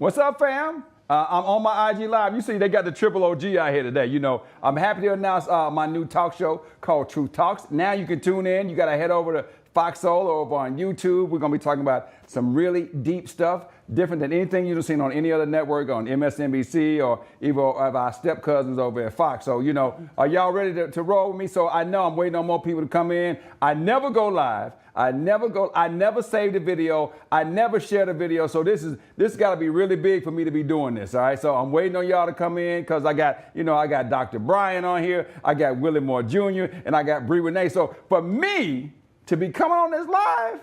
What's up, fam? I'm on my IG Live. You see, they got the triple OG out here today. You know, I'm happy to announce my new talk show called Truth Talks. Now you can tune in. You got to head over to Foxhole or over on YouTube. We're going to be talking about some really deep stuff, different than anything you've seen on any other network, on MSNBC or even of our step cousins over at Fox. So, you know, are y'all ready to roll with me? So I know I'm waiting on more people to come in. I never go live. I never save the video. I never share the video. So this got to be really big for me to be doing this. All right. So I'm waiting on y'all to come in because I got Dr. Bryant on here. I got Willie Moore Jr. and I got Bree Renee. So for me to be coming on this live,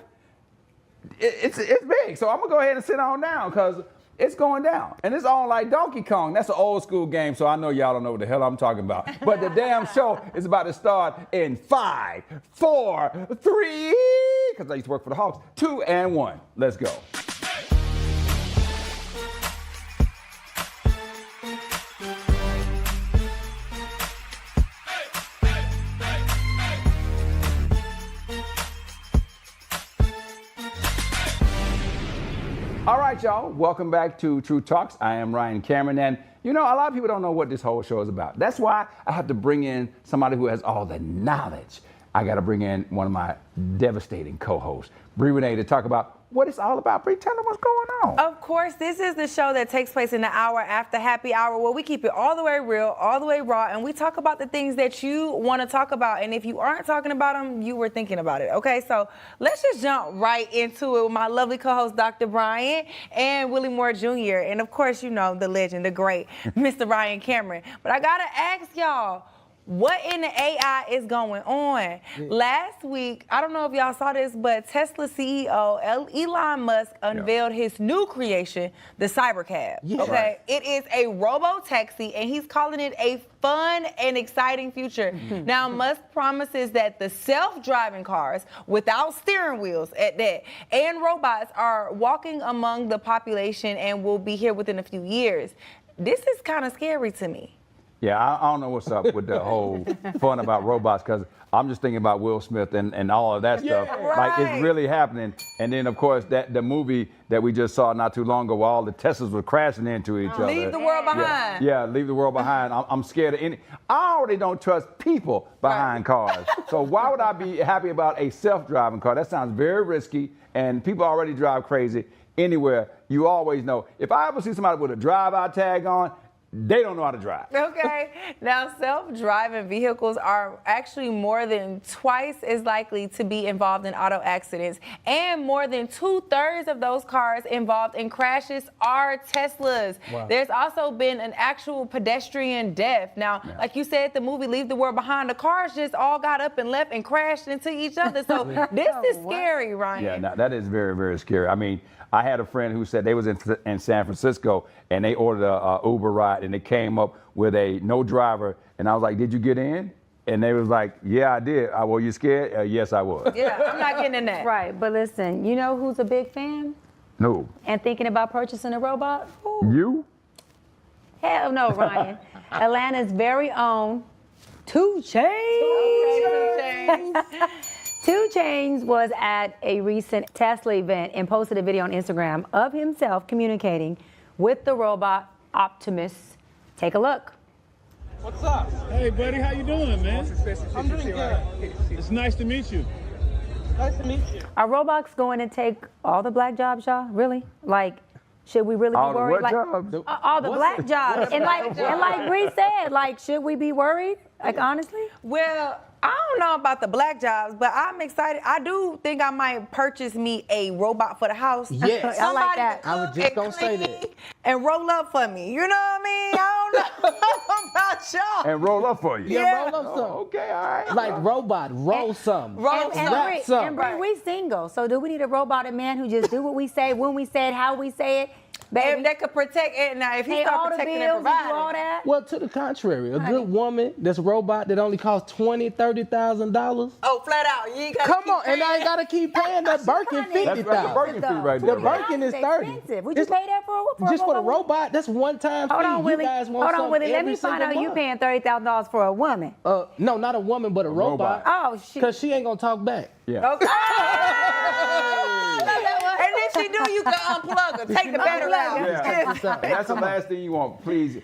it's big. So I'm gonna go ahead and sit on down because it's going down. And it's on like Donkey Kong. That's an old school game, so I know y'all don't know what the hell I'm talking about. But the damn show is about to start in 5, 4, 3, because I used to work for the Hawks, 2, and 1. Let's go. All right, y'all, welcome back to True Talks. I am Ryan Cameron, and you know, a lot of people don't know what this whole show is about. That's why I have to bring in somebody who has all the knowledge. I got to bring in one of my devastating co-hosts, Bree Renee, to talk about what it's all about. Bree, tell them what's going on. Of course, this is the show that takes place in the hour after happy hour where we keep it all the way real, all the way raw, and we talk about the things that you want to talk about. And if you aren't talking about them, you were thinking about it. Okay, so let's just jump right into it with my lovely co-host, Dr. Bryant and Willie Moore Jr. And of course, you know, the legend, the great Mr. Ryan Cameron. But I got to ask y'all, what in the AI is going on? Yeah. Last week, I don't know if y'all saw this, but Tesla CEO Elon Musk unveiled his new creation, the Cybercab. Yeah. Okay, it is a robo-taxi, and he's calling it a fun and exciting future. Now, Musk promises that the self-driving cars, without steering wheels at that, and robots are walking among the population and will be here within a few years. This is kind of scary to me. Yeah, I don't know what's up with the whole fun about robots because I'm just thinking about Will Smith and all of that stuff. Right. Like, it's really happening. And then, of course, the movie that we just saw not too long ago where all the Teslas were crashing into each other. Leave the world behind. Yeah, leave the world behind. I'm scared of any. I already don't trust people behind cars. So why would I be happy about a self-driving car? That sounds very risky, and people already drive crazy anywhere. You always know. If I ever see somebody with a drive-out tag on, they don't know how to drive. Okay. Now, self-driving vehicles are actually more than twice as likely to be involved in auto accidents, and more than 2/3 of those cars involved in crashes are Teslas. Wow. There's also been an actual pedestrian death. Now, like you said, the movie Leave the World Behind, the cars just all got up and left and crashed into each other. So this is scary, Ryan. Yeah, no, that is very, very scary. I mean, I had a friend who said they was in San Francisco and they ordered a Uber ride and they came up with a no driver, and I was like, did you get in? And they was like, yeah, I did. Were you scared? Yes, I was. Yeah, I'm not getting in that. Right, but listen, you know who's a big fan? No. And thinking about purchasing a robot? Ooh. You? Hell no, Ryan. Atlanta's very own 2 Chainz. 2 Chainz. 2 Chainz was at a recent Tesla event and posted a video on Instagram of himself communicating with the robot Optimus. Take a look. What's up? Hey, buddy, how you doing, man? I'm doing good. It's nice to meet you. Nice to meet you. Are robots going to take all the black jobs, y'all? Really? Like, should we really be worried? All the what jobs? All the black jobs. And like Bree said, like, should we be worried? Like, honestly? Well, I don't know about the black jobs, but I'm excited. I do think I might purchase me a robot for the house. Yes. I like that. I was just gonna say that. And roll up for me. You know what I mean? I don't know about y'all. And roll up for you. Yeah, roll up some. Oh, okay, all right. Like robot, roll some. Roll some. Rap some. And Bree, we single, so do we need a robotic man who just do what we say, when we say it, how we say it? Baby, that could protect it. Now, if he start protecting and providing. all that. Well, to the contrary, a good woman that's a robot that only costs $20,000, $30,000. Oh, flat out. You ain't gotta Come on, and I ain't gotta keep paying that Birkin That's right, the Birkin fee right there. The Birkin is 30. Expensive. Would you pay that for Just for the robot, that's one time fee. Hold on, Willie. You guys want Hold on, Willie. Let every me find out single you month. paying $30,000 for a woman. No, not a woman, but a robot. Oh, shit. Because she ain't gonna talk back. Yeah. Okay. And if she do, you unplug her. Take the battery out. Yeah. And that's the last thing you want. Please,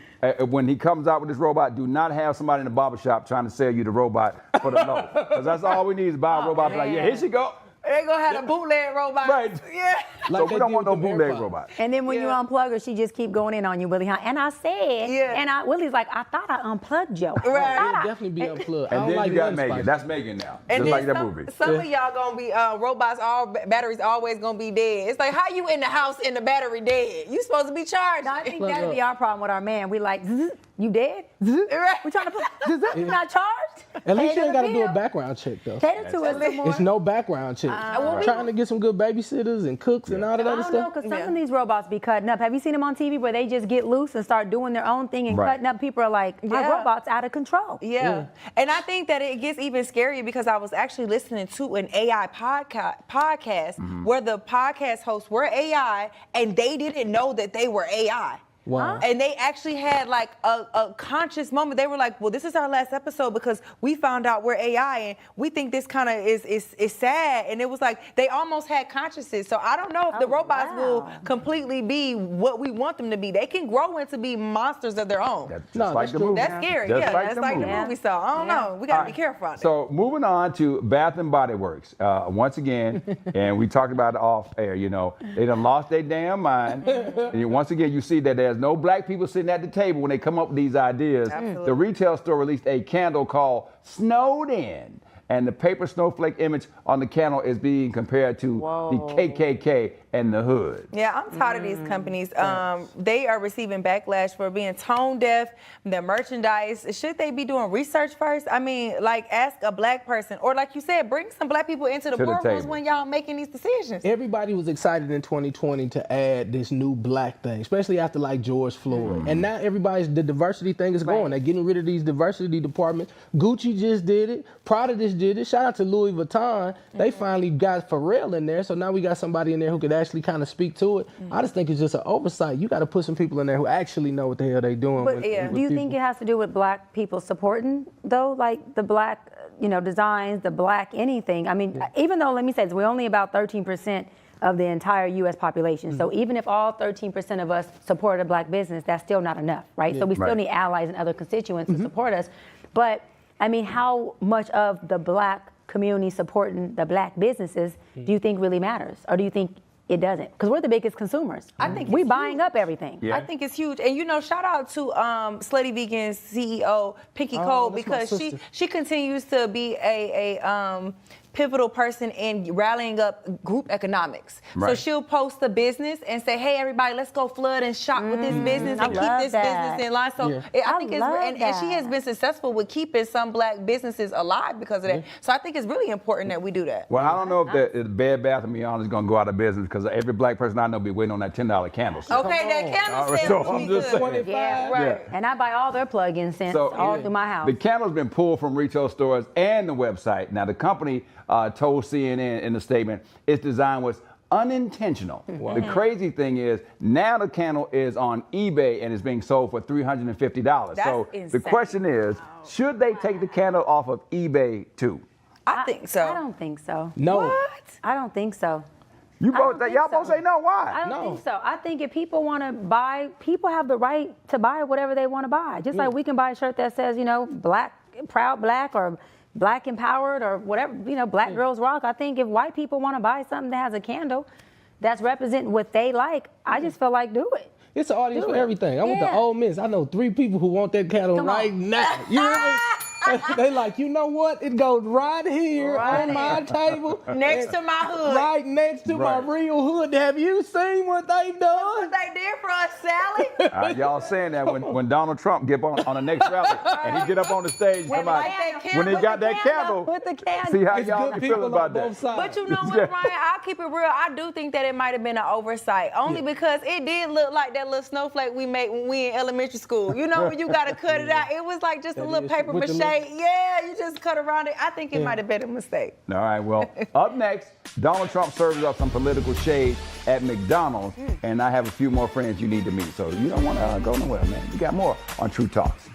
when he comes out with this robot, do not have somebody in the barbershop trying to sell you the robot for the low. Because that's all we need is buy a robot. Be like, yeah, here she go. They gonna have a bootleg robot. Right. Yeah. So we don't want no bootleg robot. And then when you unplug her, she just keep going in on you, Willie. Huh? And I said, Willie's like, I thought I unplugged you. Right. It'll definitely be unplugged. I And don't then like you got none Megan. spice. That's Megan now. And Just then like that movie. some of y'all gonna be robots. All batteries always gonna be dead. It's like, how you in the house and the battery dead? You supposed to be charged. No, I think that'd be our problem with our man. We like, zzz, you dead? Zzz. Right. We trying to put, you not charged? At least Pay you ain't the got to do a bill. background check, though. Cater to us some more. It's no background check. Trying to get some good babysitters and cooks and all that I other don't know, stuff. because some of these robots be cutting up. Have you seen them on TV where they just get loose and start doing their own thing and Right. cutting up? People are like, my Yeah. robot's out of control. Yeah. And I think that it gets even scarier because I was actually listening to an AI podcast where the podcast hosts were AI and they didn't know that they were AI. Wow. And they actually had like a conscious moment. They were like, well, this is our last episode because we found out we're AI and we think this kind of is sad. And it was like they almost had consciousness. So I don't know if the robots will completely be what we want them to be. They can grow into be monsters of their own. That's just No, like that's the true. movie. That's scary. Just Yeah, like that's the like movie. the movie. So I don't know. We got to be careful out there. So moving on to Bath and Body Works. Once again, and we talked about it off air, you know, they done lost their damn mind. And once again, you see that there's no black people sitting at the table when they come up with these ideas. Absolutely. The retail store released a candle called Snowed In. And the paper snowflake image on the candle is being compared to the KKK and the hood. Yeah, I'm tired of these companies. They are receiving backlash for being tone deaf, their merchandise. Should they be doing research first? I mean, like ask a black person, or like you said, bring some black people into the boardrooms table. when y'all making these decisions. Everybody was excited in 2020 to add this new black thing, especially after like George Floyd. And now the diversity thing is going. They're getting rid of these diversity departments. Gucci just did it. Prada just did it. Shout out to Louis Vuitton. They finally got Pharrell in there. So now we got somebody in there who could actually kind of speak to it. I just think it's just an oversight. You got to put some people in there who actually know what the hell they doing. But, with Do you think it has to do with black people supporting, though, like the black, designs, the black anything? I mean, even though, let me say this, we're only about 13% of the entire U.S. population. So even if all 13% of us support a black business, that's still not enough, right? So we still need allies and other constituents to support us. But, I mean, how much of the black community supporting the black businesses do you think really matters? Or do you think it doesn't? Because we're the biggest consumers. I think we it's buying huge. up everything. Yeah. I think it's huge. And shout out to Slutty Vegan's CEO, Pinky Cole, that's my because sister. she continues to be a pivotal person in rallying up group economics. So Right. she'll post a business and say, hey, everybody, let's go flood and shop with this business I and keep love this that. business in line. So I think love and she has that. been successful with keeping some black businesses alive because of that. So I think it's really important that we do that. Well, I don't know if the Bed Bath & Beyond is going to go out of business because every black person I know be waiting on that $10 candle. Okay, that candle So set I'm just saying. Yeah, Right. And I buy all their plug-in scents all through my house. The candle's been pulled from retail stores and the website. Now, the company told CNN in the statement its design was unintentional. The crazy thing is now the candle is on eBay and is being sold for $350. So the insane. question is, should they take the candle off of eBay too? I think so. I don't think so. No. I don't think so. You both, don't think y'all so. both say no. Why? I don't No. think so. I think if people want to buy, people have the right to buy whatever they want to buy. Just like we can buy a shirt that says, black, proud black, or black empowered, or whatever, black girls rock. I think if white people want to buy something that has a candle that's representing what they like, I just feel like do it. It's an audience Do for it. everything. I want the Yeah. old miss. I know 3 people who want that candle Come on. right now. You know what? They like, you know what? It goes right here Right on my table. Next to my hood. Right next to my Right. real hood. Have you seen what they've done? What they did for us, Sally? Y'all saying that when Donald Trump get on the next rally and he get up on the stage, When somebody, light that when he candle, got that candle, With the candle. see how It's y'all good be feeling people about on both that. sides. But you know what, Ryan? I'll keep it real. I do think that it might have been an oversight, only because it did look like that little snowflake we made when we in elementary school. You know, when you got to cut it out. It was like just a That little is, paper with mache. the little- Yeah, you just cut around it. I think it might have been a mistake. All right, well, up next, Donald Trump serves up some political shade at McDonald's, and I have a few more friends you need to meet. So you don't want to go nowhere, man. You got more on True Talks.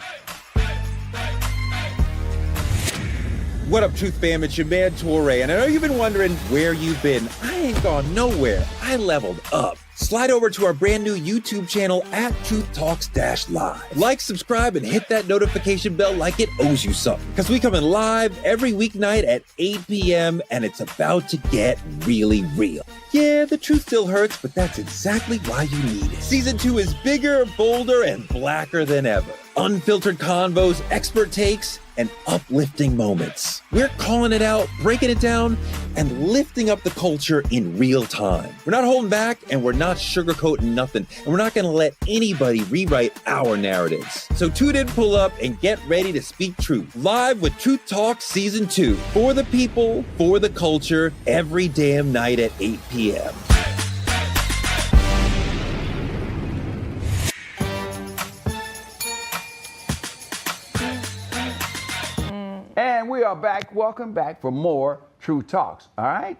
What up, Truth Fam? It's your man, Torre. And I know you've been wondering where you've been. I ain't gone nowhere. I leveled up. Slide over to our brand new YouTube channel at Truth Talks-Live. Like, subscribe, and hit that notification bell like it owes you something. Because we coming live every weeknight at 8 p.m. and it's about to get really real. Yeah, the truth still hurts, but that's exactly why you need it. Season 2 is bigger, bolder, and blacker than ever. Unfiltered convos, expert takes, and uplifting moments. We're calling it out, breaking it down, and lifting up the culture in real time. We're not holding back, and we're not sugarcoating nothing, and we're not gonna let anybody rewrite our narratives. So tune in, pull up, and get ready to speak truth. Live with Truth Talk Season 2. For the people, for the culture, every damn night at 8 p.m. And we are back. Welcome back for more True Talks. All right?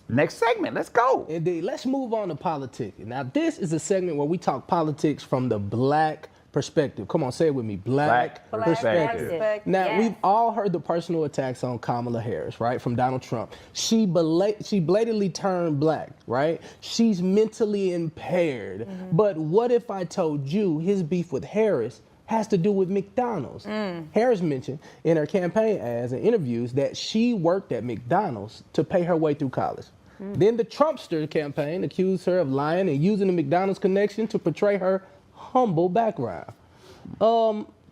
Next segment. Let's go. Indeed. Let's move on to politics. Now, this is a segment where we talk politics from the black perspective. Come on, say it with me. Black perspective. Now, Yes. we've all heard the personal attacks on Kamala Harris, right, from Donald Trump. She blatantly turned black, right? She's mentally impaired. But what if I told you his beef with Harris has to do with McDonald's? Harris mentioned in her campaign ads and interviews that she worked at McDonald's to pay her way through college. Then the Trumpster campaign accused her of lying and using the McDonald's connection to portray her humble background.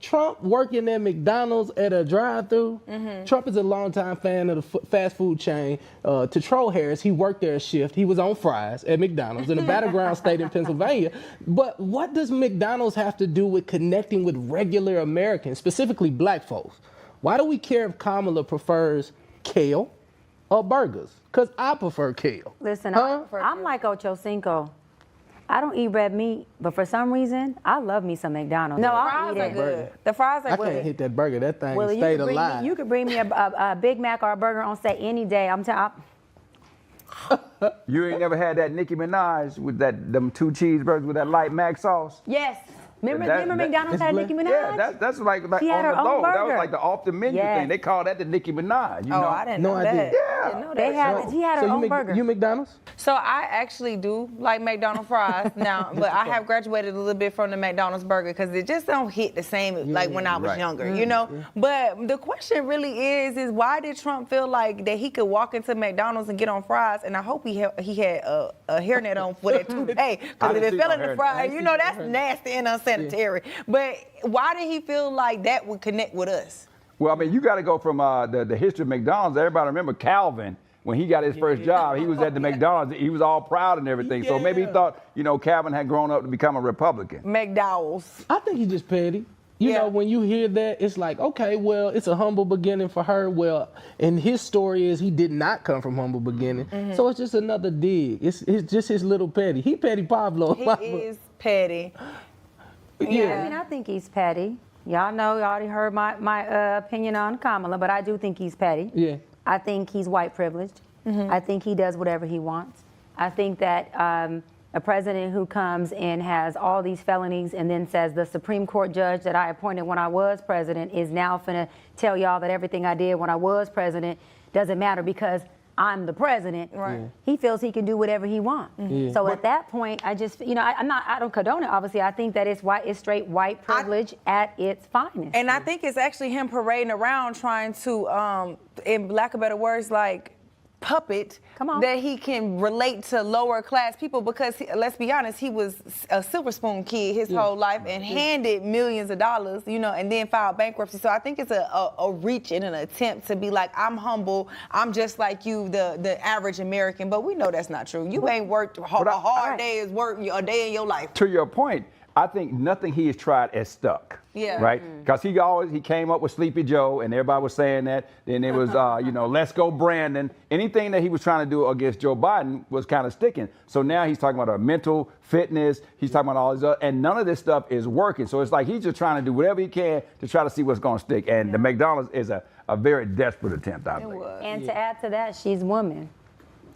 Trump working at McDonald's at a drive-thru. Trump is a longtime fan of the fast food chain. To troll Harris, he worked there a shift. He was on fries at McDonald's in a battleground state in Pennsylvania. But what does McDonald's have to do with connecting with regular Americans, specifically black folks? Why do we care if Kamala prefers kale or burgers? Because I prefer kale. Listen, I'm like Ocho Cinco. I don't eat red meat, but for some reason, I love me some McDonald's. No, I'll fries eat are it. good. The fries are I good. can't hit that burger. That thing Well, stayed alive. you could bring me a Big Mac or a burger on set any day. I'm telling. You ain't never had that Nicki Minaj with them 2 cheeseburgers with that light mac sauce? Yes. Remember That- McDonald's it's had black. Nicki Minaj? Yeah, that's like She on had her the own low. That was burger. like the off the menu Yes. thing. They call that the Nicki Minaj. You Oh, know? I didn't No know idea. that. Yeah. Didn't know They that. had, she had her So own burger. you McDonald's? So I actually do like McDonald's fries now, but I have graduated a little bit from the McDonald's burger because it just don't hit the same like when I was Right. younger, you know? But the question really is why did Trump feel like that he could walk into McDonald's and get on fries? And I hope he had a hairnet on for that toupee I because if didn't it see fell no in the hairnet. fries, you know that's nasty and unsanitary. But why did he feel like that would connect with us? Well, I mean, you got to go from the history of McDonald's. Everybody remember Calvin when he got his first job. He was at the McDonald's. He was all proud and everything. So maybe he thought, Calvin had grown up to become a Republican. McDowell's. I think he's just petty. You know, when you hear that, it's like, okay, well, it's a humble beginning for her. Well, and his story is he did not come from humble beginning. So it's just another dig. It's just his little petty. He petty Pablo. He is petty. Yeah, I mean, I think he's petty. Y'all know, y'all already heard my opinion on Kamala, but I do think he's petty. Yeah. I think he's white privileged. I think he does whatever he wants. I think that a president who comes and has all these felonies and then says the Supreme Court judge that I appointed when I was president is now finna tell y'all that everything I did when I was president doesn't matter because I'm the president. Right. He feels he can do whatever he wants. So at that point, I just, I don't condone it. Obviously, I think that it's straight white privilege at its finest. And I think it's actually him parading around trying to, in lack of better words, like puppet that he can relate to lower class people because let's be honest, he was a silver spoon kid his whole life and handed millions of dollars, and then filed bankruptcy. So I think it's a reach in an attempt to be like, I'm humble, I'm just like you, the average American, but we know that's not true. You ain't worked a hard day's work a day in your life. To your point, I think nothing he has tried has stuck. Yeah. Right? Because he came up with Sleepy Joe, and everybody was saying that. Then it was, let's go Brandon. Anything that he was trying to do against Joe Biden was kind of sticking. So now he's talking about mental fitness. He's talking about all this other, and none of this stuff is working. So it's like he's just trying to do whatever he can to try to see what's going to stick. And the McDonald's is a very desperate attempt, I think. And to add to that, she's woman,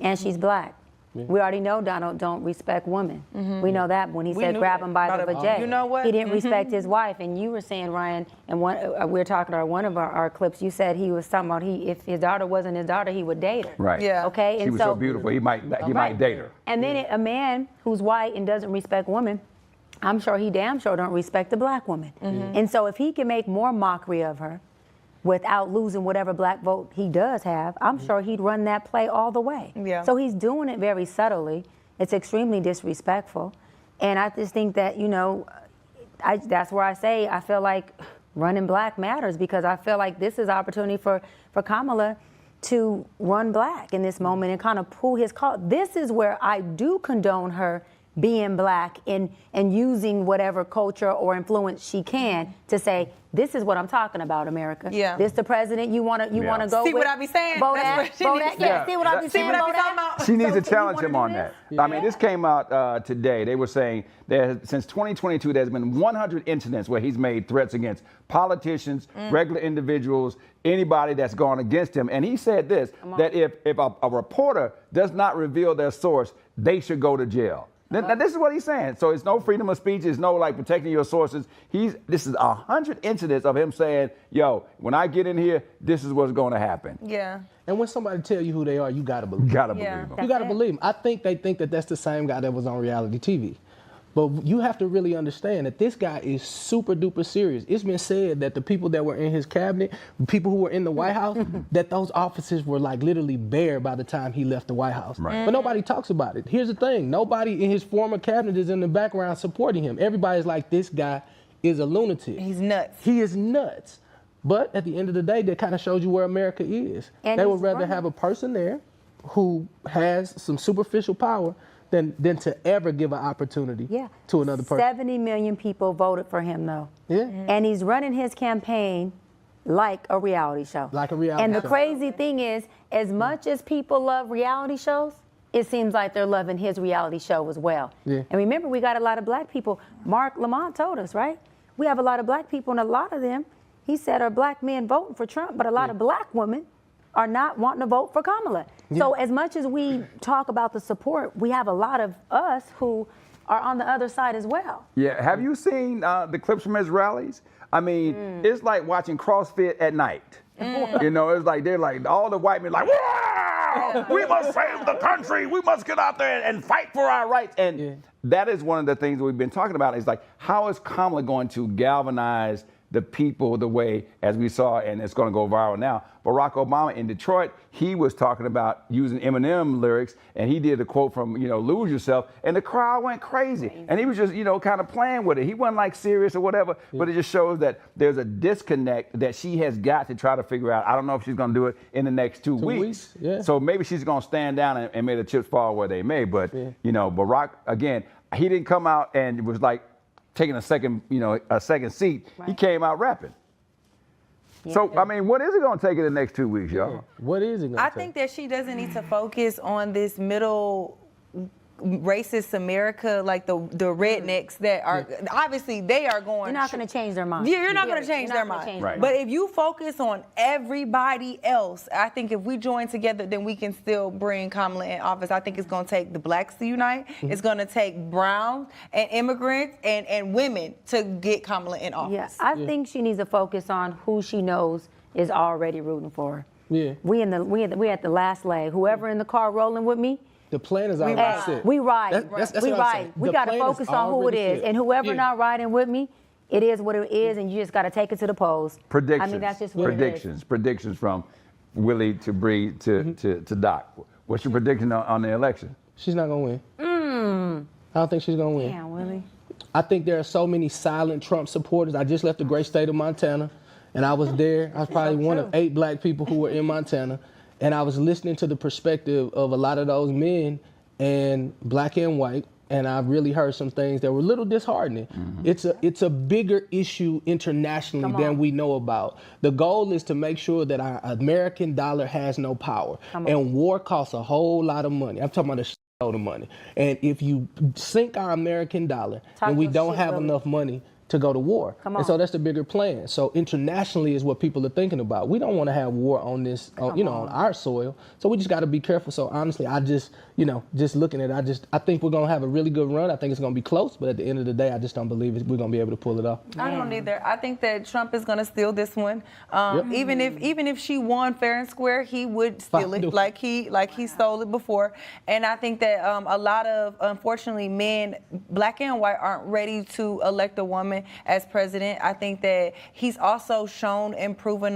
and she's black. We already know Donald don't respect women. We know that when he said knew grab that. him by the vajay. You know what? He didn't respect his wife. And you were saying, Ryan, and we were talking about one of our clips, you said he was talking about if his daughter wasn't his daughter, he would date her. Right. Yeah. Okay. She And was so beautiful. He might date her. And then a man who's white and doesn't respect women, I'm sure he damn sure don't respect the black woman. And so if he can make more mockery of her without losing whatever black vote he does have, I'm sure he'd run that play all the way. Yeah. So he's doing it very subtly. It's extremely disrespectful. And I just think that, that's where I say I feel like running black matters, because I feel like this is opportunity for Kamala to run black in this moment and kind of pull his call. This is where I do condone her being black and using whatever culture or influence she can to say, this is what I'm talking about, America. Yeah. This the president you wanna go with. See what I be saying? Vote That's at, what she vote needs at. to Yeah, do. see what I be See saying? what I be Vote talking at. about? She needs So to you challenge wanna him do on this? that. I mean, this came out today. They were saying that since 2022, there's been 100 incidents where he's made threats against politicians, regular individuals, anybody that's gone against him. And he said this, that if a reporter does not reveal their source, they should go to jail. Now, this is what he's saying. So it's no freedom of speech. It's no like protecting your sources. This is 100 incidents of him saying, yo, when I get in here, this is what's going to happen. Yeah. And when somebody tell you who they are, you gotta believe. Gotta Yeah. believe him. You gotta it. believe him. I think they think that that's the same guy that was on reality TV. But you have to really understand that this guy is super duper serious. It's been said that the people that were in his cabinet, people who were in the White House, that those offices were like literally bare by the time he left the White House. Right. But nobody talks about it. Here's the thing. Nobody in his former cabinet is in the background supporting him. Everybody's like, this guy is a lunatic. He's nuts. He is nuts. But at the end of the day, that kind of shows you where America is. And they he's would rather running. have a person there who has some superficial power than to ever give an opportunity to another person. 70 million people voted for him, though. Yeah. And he's running his campaign like a reality show. Like a reality And the show. crazy thing is, as much as people love reality shows, it seems like they're loving his reality show as well. Yeah. And remember, we got a lot of black people. Mark Lamont told us, right? We have a lot of black people, and a lot of them, he said, are black men voting for Trump, but a lot of black women are not wanting to vote for Kamala. So as much as we talk about the support, we have a lot of us who are on the other side as well. Yeah, have you seen the clips from his rallies? I mean, it's like watching CrossFit at night. You know, it's like they're like all the white men like, wow, we must save the country. We must get out there and fight for our rights. And that is one of the things we've been talking about. Is like, how is Kamala going to galvanize the people the way, as we saw, and it's going to go viral now. Barack Obama in Detroit, he was talking about using Eminem lyrics, and he did a quote from, Lose Yourself, and the crowd went crazy. And he was just, kind of playing with it. He wasn't like serious or whatever, but it just shows that there's a disconnect that she has got to try to figure out. I don't know if she's going to do it in the next 2 weeks. Yeah. So maybe she's going to stand down and may the chips fall where they may. But, Barack, again, he didn't come out and was like, taking a second seat, he came out rapping. So, I mean, what is it going to take in the next 2 weeks, y'all? What is it going to I take? think that she doesn't need to focus on this middle racist America, like the rednecks that are obviously they are going. You're not going to change their mind. Yeah, you're not going to You're change not their gonna mind. change Right. their But if you focus on everybody else, I think if we join together, then we can still bring Kamala in office. I think it's going to take the blacks to unite. It's going to take brown and immigrants and women to get Kamala in office. Yeah, I think she needs to focus on who she knows is already rooting for her. Yeah. We at the last leg. Whoever in the car rolling with me, The plan is already hey, set. we ride. That's we what I'm ride. saying. We The got to plan is focus on who it already is, set. and whoever Yeah. not riding with me, it is what it is, and you just got to take it to the polls. Predictions. I mean, that's just what Predictions from Willie to Bree to Doc. What's your prediction on the election? She's not going to win. I don't think she's going to it win. is. Damn, Willie. I think there are so many silent Trump supporters. I just left the great state of Montana, and I was there. I was probably one of 8 black people who were in Montana, and I was listening to the perspective of a lot of those men, and black and white, and I really heard some things that were a little disheartening. It's a bigger issue internationally than we know about. The goal is to make sure that our American dollar has no power, and war costs a whole lot of money. I'm talking about a load of money. And if you sink our American dollar, Talk then we your don't shit, have Willie. enough money to go to war. Come And so on. that's the bigger plan. So internationally is what people are thinking about. We don't want to have war on this, on our soil. So we just got to be careful. So honestly, I just, just looking at it, I think we're going to have a really good run. I think it's going to be close, but at the end of the day, I just don't believe we're going to be able to pull it off. I don't either. I think that Trump is going to steal this one. Even if she won fair and square, he would steal it like he stole it before. And I think that a lot of, unfortunately, men, black and white, aren't ready to elect a woman as president. I think that he's also shown and proven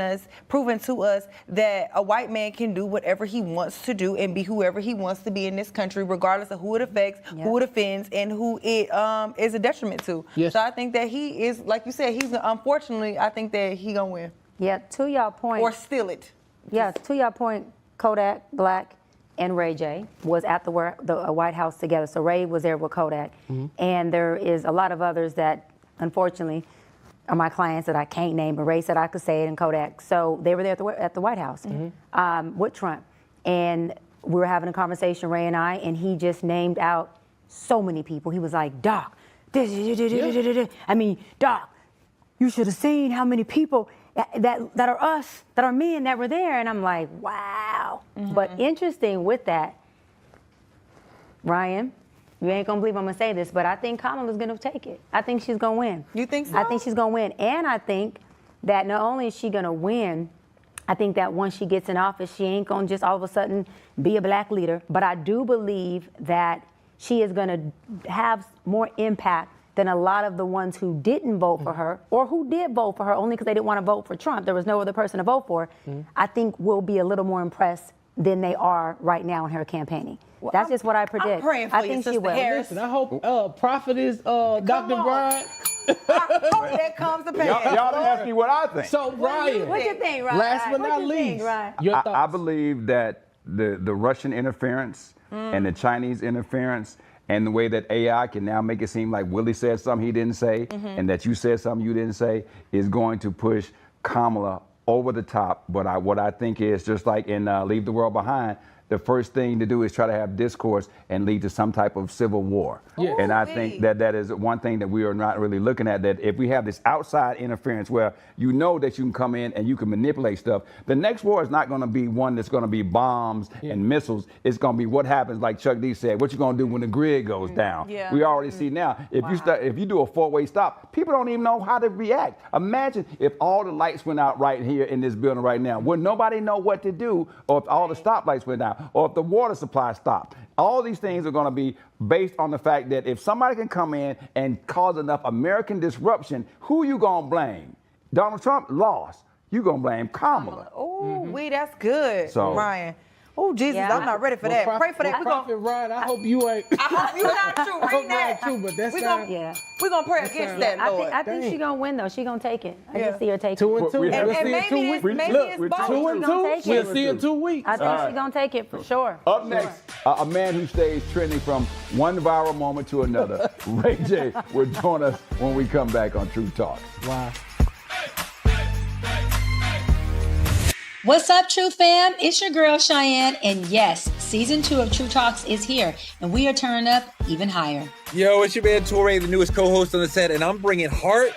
to us that a white man can do whatever he wants to do and be whoever he wants to be in this country, regardless of who it affects, who it offends, and who it is a detriment to. Yes. So I think that he is, like you said, unfortunately, I think that he gonna win. Yeah, to y'all point. Or steal it. Yeah, to your point, Kodak Black and Ray J was at the White House together. So Ray was there with Kodak. And there is a lot of others that, unfortunately, are my clients that I can't name, but Ray said I could say it, and Kodak. So they were there at the White House with Trump. And we were having a conversation, Ray and I, and he just named out so many people. He was like, Doc, I mean, Doc, you should have seen how many people that are us, that are men that were there. And I'm like, wow. But interesting with that, Ryan, you ain't gonna believe I'm gonna say this, but I think Kamala's gonna take it. I think she's gonna win. You think so? I think she's gonna win. And I think that not only is she gonna win, I think that once she gets in office, she ain't gonna just all of a sudden be a black leader, but I do believe that she is gonna have more impact than a lot of the ones who didn't vote for her, or who did vote for her only because they didn't want to vote for Trump. There was no other person to vote for. I think we'll be a little more impressed than they are right now in her campaigning. Well, That's just what I predict. I'm praying for I you, think she Sister will. Harris. Listen, I hope Prophet is Dr. on. Bryant. I hope that comes to pass. Y'all didn't ask me what I think. So, Ryan, What you think, Ryan? last but What not you think, least, Ryan? your thoughts. I believe that the Russian interference and the Chinese interference and the way that AI can now make it seem like Willie said something he didn't say and that you said something you didn't say is going to push Kamala over the top. But what I think is, just like in Leave the World Behind, the first thing to do is try to have discourse and lead to some type of civil war. Yeah. And I think that is one thing that we are not really looking at, that if we have this outside interference where you know that you can come in and you can manipulate stuff, the next war is not going to be one that's going to be bombs and missiles. It's going to be what happens, like Chuck D said, what you going to do when the grid goes down. Yeah. We already see now, if you do a four-way stop, people don't even know how to react. Imagine if all the lights went out right here in this building right now. Would nobody know what to do, or if all the stoplights went out, or if the water supply stopped? All these things are going to be based on the fact that if somebody can come in and cause enough American disruption, who you going to blame? Donald Trump lost. You going to blame Kamala. Oh, that's good, So- Ryan. Oh, Jesus, Yeah. I'm not ready for that. Pray for that. Prophet Ryan, I hope you ain't. I hope you're not true. I hope Read that. not too, but that's Yeah. We're going to pray against that, Lord. I think Dang. she's gonna win though. She's gonna take it. I Yeah. just see her take 2 it. and 2. We We'll have- and see in maybe 2 it's- weeks. maybe Look, it's we're both. 2 and She's gonna 2. take it. We'll see in 2 weeks. I think she's gonna take it for sure. Up next, a man who stays trending from one viral moment to another. Ray J will join us when we come back on True Talk. Wow. What's up, True Fam? It's your girl, Cheyenne. And yes, season 2 of True Talks is here, and we are turning up even higher. Yo, it's your man Torre, the newest co-host on the set, and I'm bringing heart,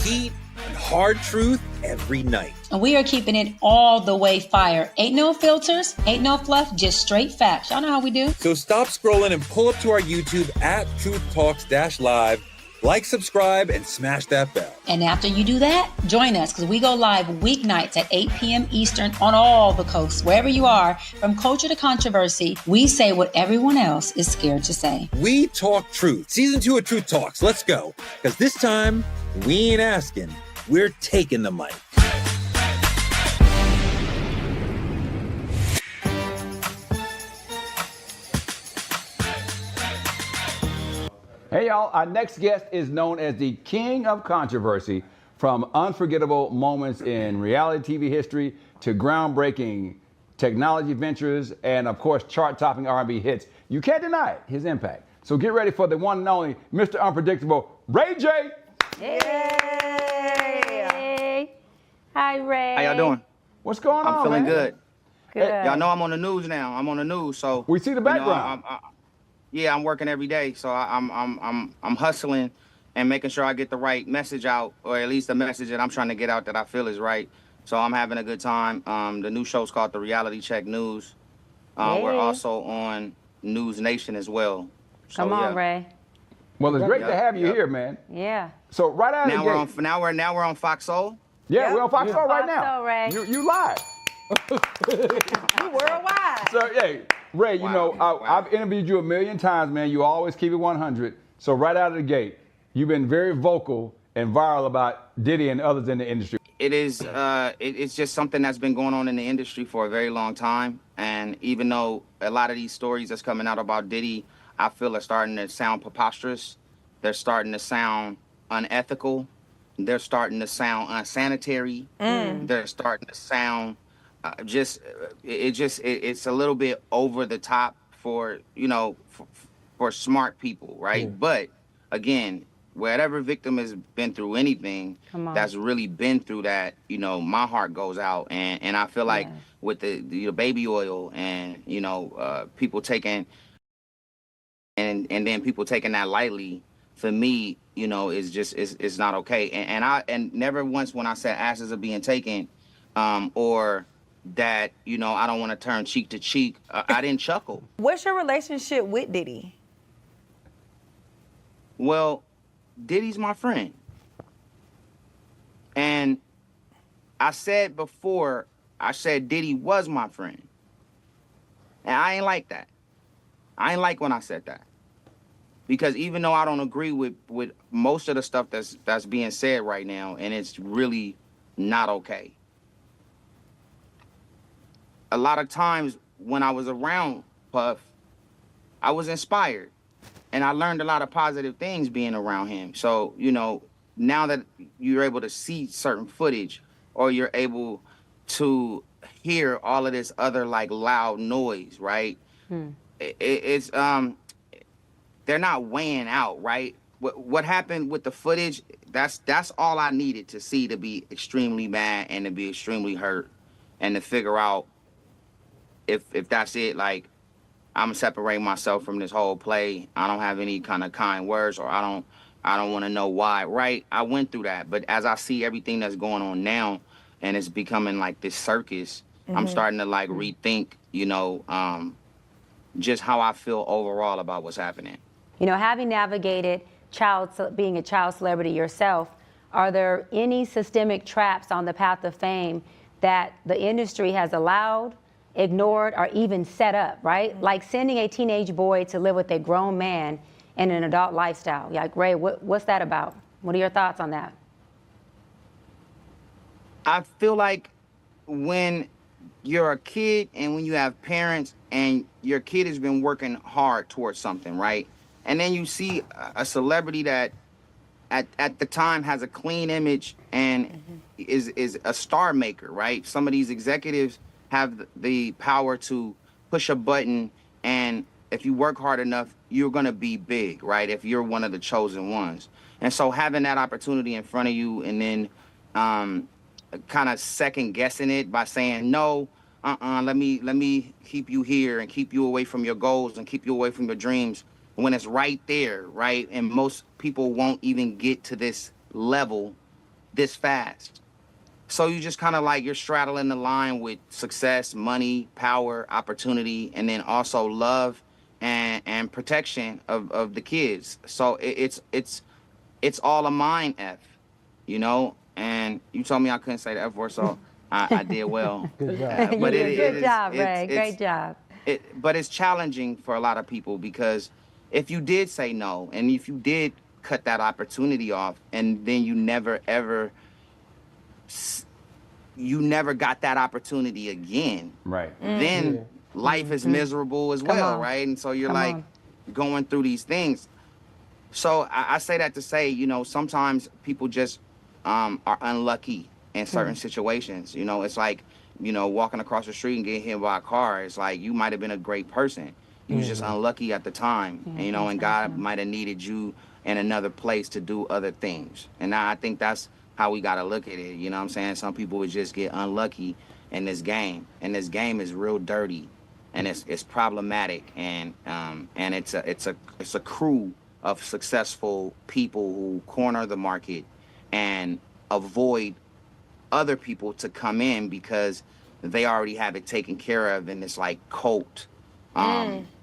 heat, and hard truth every night. And we are keeping it all the way fire. Ain't no filters, ain't no fluff, just straight facts. Y'all know how we do. So stop scrolling and pull up to our YouTube at Truth Talks-Live. Like, subscribe, and smash that bell. And after you do that, join us because we go live weeknights at 8 p.m. Eastern on all the coasts, wherever you are. From culture to controversy, we say what everyone else is scared to say. We talk truth. Season 2 of Truth Talks. Let's go. Because this time, we ain't asking. We're taking the mic. Hey y'all, our next guest is known as the King of Controversy, from unforgettable moments in reality TV history to groundbreaking technology ventures and of course chart-topping R&B hits. You can't deny it, his impact. So get ready for the one and only Mr. Unpredictable, Ray J. Hey. Hi, Ray. How y'all doing? What's going on, I'm feeling man? good. Good. Y'all know I'm on the news now. I'm on the news, so We see the background. yeah, I'm working every day, so I'm hustling, and making sure I get the right message out, or at least the message that I'm trying to get out that I feel is right. So I'm having a good time. The new show's called The Reality Check News. We're also on News Nation as well. So, Come on, yeah. Ray. Well, it's great to have you Yep. here, man. Yeah. So right out of Now the we're gate. on now we're on Fox Soul. Yeah, Yep. we're on Fox Soul right Fox now. Soul, Ray. You live. You worldwide. So, hey, Ray, you know, I've interviewed you a million times, man. You always keep it 100. So right out of the gate, you've been very vocal and viral about Diddy and others in the industry. It is it's just something that's been going on in the industry for a very long time. And even though a lot of these stories that's coming out about Diddy, I feel are starting to sound preposterous. They're starting to sound unethical. They're starting to sound unsanitary. They're starting to sound it's a little bit over the top for, you know, for smart people, right? But again, whatever victim has been through anything that's really been through that, you know, my heart goes out. And I feel like with the baby oil and, you know, people taking and then people taking that lightly, for me, you know, is just it's not okay. And never once when I said ashes are being taken, or that, you know, I don't want to turn cheek to cheek, I didn't chuckle. What's your relationship with Diddy? Well, Diddy's my friend. And I said before, I said Diddy was my friend. And I ain't like that. I ain't like when I said that. Because even though I don't agree with most of the stuff that's being said right now, and it's really not okay. A lot of times when I was around Puff, I was inspired. And I learned a lot of positive things being around him. So, you know, now that you're able to see certain footage, or you're able to hear all of this other like loud noise, right? It's they're not weighing out, right? What happened with the footage, that's all I needed to see to be extremely mad and to be extremely hurt and to figure out if that's it, like, I'm separating myself from this whole play. I don't have any kind of kind words, or I don't want to know why, right? I went through that, but as I see everything that's going on now, and it's becoming like this circus, I'm starting to like rethink, you know, just how I feel overall about what's happening. You know, having navigated being a child celebrity yourself, are there any systemic traps on the path of fame that the industry has allowed, ignored, or even set up, right? Like sending a teenage boy to live with a grown man in an adult lifestyle. Like, Ray, what's that about? What are your thoughts on that? I feel like when you're a kid and when you have parents and your kid has been working hard towards something, right? And then you see a celebrity that at the time has a clean image and is a star maker, right? Some of these executives have the power to push a button, and if you work hard enough, you're gonna be big, right? If you're one of the chosen ones. And so having that opportunity in front of you and then kind of second guessing it by saying, no, let me keep you here and keep you away from your goals and keep you away from your dreams, when it's right there, right? And most people won't even get to this level this fast. So you just kind of like, you're straddling the line with success, money, power, opportunity, and then also love and protection of the kids. So it's all a mind F, you know? And you told me I couldn't say the F word, so I did well. Good job. But Good job, Ray. Great job. But it's challenging for a lot of people, because if you did say no, and if you did cut that opportunity off, and then you never got that opportunity again, Right. then life is miserable as well, right? And so you're going through these things. So I say that to say, you know, sometimes people just are unlucky in certain situations. You know, it's like, you know, walking across the street and getting hit by a car. It's like, you might have been a great person. You was just unlucky at the time, and, you know, and God might have needed you in another place to do other things. And I think that's how we got to look at it. You know what I'm saying? Some people would just get unlucky in this game, and this game is real dirty, and it's problematic, and it's a crew of successful people who corner the market and avoid other people to come in because they already have it taken care of in this like cult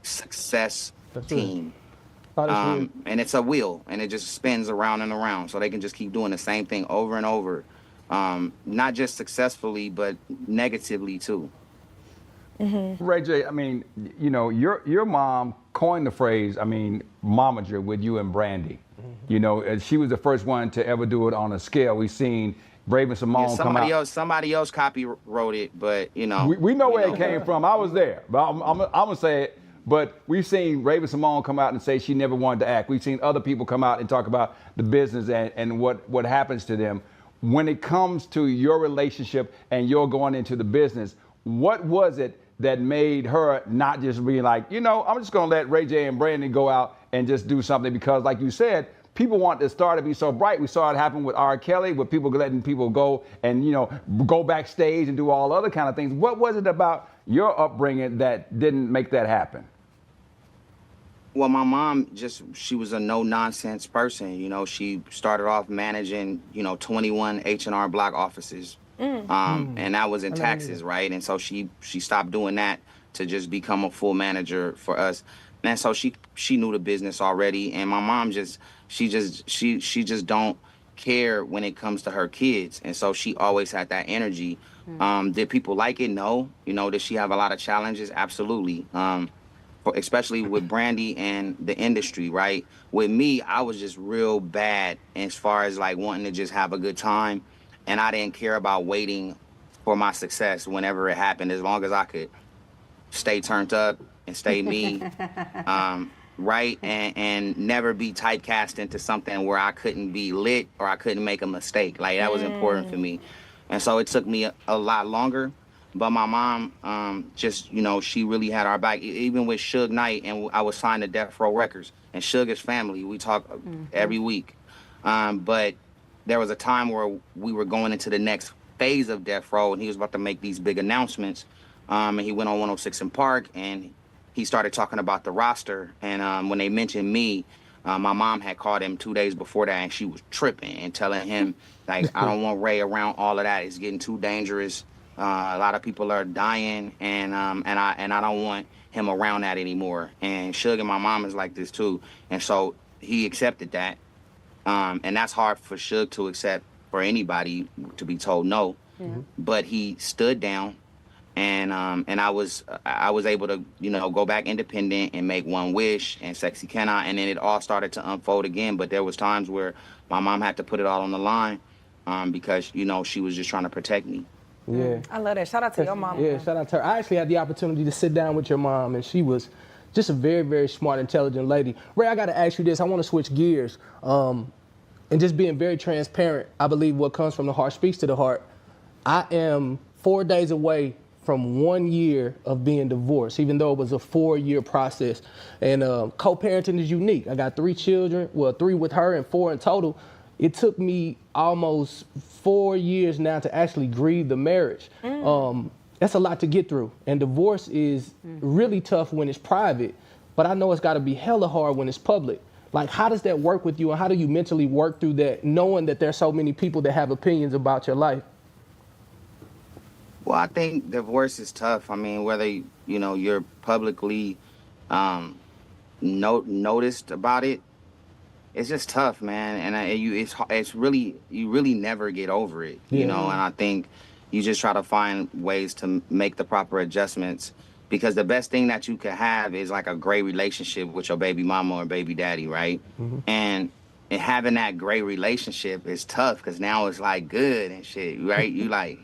success team. And it's a wheel, and it just spins around and around, so they can just keep doing the same thing over and over, not just successfully, but negatively too. Ray J, I mean, you know, your mom coined the phrase, I mean, momager with you and Brandy. You know, and she was the first one to ever do it on a scale. We've seen Raven Simone come out. Somebody else copywrote it, but you know. We know where it came from. I was there, but I'm gonna say it. But we've seen Raven Simone come out and say she never wanted to act. We've seen other people come out and talk about the business and what happens to them. When it comes to your relationship and you're going into the business, what was it that made her not just be like, you know, I'm just gonna let Ray J and Brandon go out and just do something? Because like you said, people want the star to be so bright. We saw it happen with R. Kelly, with people letting people go and, you know, go backstage and do all other kind of things. What was it about your upbringing that didn't make that happen? Well, my mom she was a no-nonsense person. You know, she started off managing, you know, 21 H&R Block offices. And that was in taxes, right? And so she stopped doing that to just become a full manager for us. And so she knew the business already. And my mom she just don't care when it comes to her kids. And so she always had that energy. Did people like it? No. You know, did she have a lot of challenges? Absolutely. Especially with Brandy and the industry, right? With me, I was just real bad as far as like wanting to just have a good time. And I didn't care about waiting for my success whenever it happened, as long as I could stay turned up and stay me, right? And never be typecast into something where I couldn't be lit or I couldn't make a mistake. Like, that was important for me. And so it took me a lot longer. But my mom, just, you know, she really had our back. Even with Suge Knight, and I was signed to Death Row Records. And Suge is family. We talk every week. But there was a time where we were going into the next phase of Death Row, and he was about to make these big announcements. And he went on 106 in Park, and he started talking about the roster. And when they mentioned me, my mom had called him 2 days before that, and she was tripping and telling him, like, I don't want Ray around all of that. It's getting too dangerous. A lot of people are dying, and I don't want him around that anymore. And Suge and my mom is like this too, and so he accepted that. And that's hard for Suge to accept, for anybody to be told no. But he stood down, and I was able to, you know, go back independent and make One Wish and Sexy Can I, and then it all started to unfold again. But there was times where my mom had to put it all on the line, because, you know, she was just trying to protect me. Yeah. I love that. Shout out to your mom. Yeah, shout out to her. I actually had the opportunity to sit down with your mom, and she was just a very, very smart, intelligent lady. Ray, I got to ask you this. I want to switch gears. And just being very transparent, I believe what comes from the heart speaks to the heart. I am 4 days away from 1 year of being divorced, even though it was a 4-year process. And co-parenting is unique. I got 3 children, well, 3 with her and 4 in total. It took me almost 4 years now to actually grieve the marriage. That's a lot to get through. And divorce is really tough when it's private, but I know it's gotta be hella hard when it's public. Like, how does that work with you, and how do you mentally work through that, knowing that there's so many people that have opinions about your life? Well, I think divorce is tough. I mean, whether, you know, you're publicly noticed about it, it's just tough, man. And it's really, you really never get over it, you know. And I think you just try to find ways to make the proper adjustments, because the best thing that you can have is like a great relationship with your baby mama or baby daddy, right? And having that great relationship is tough, because now it's like good and shit, right? You like,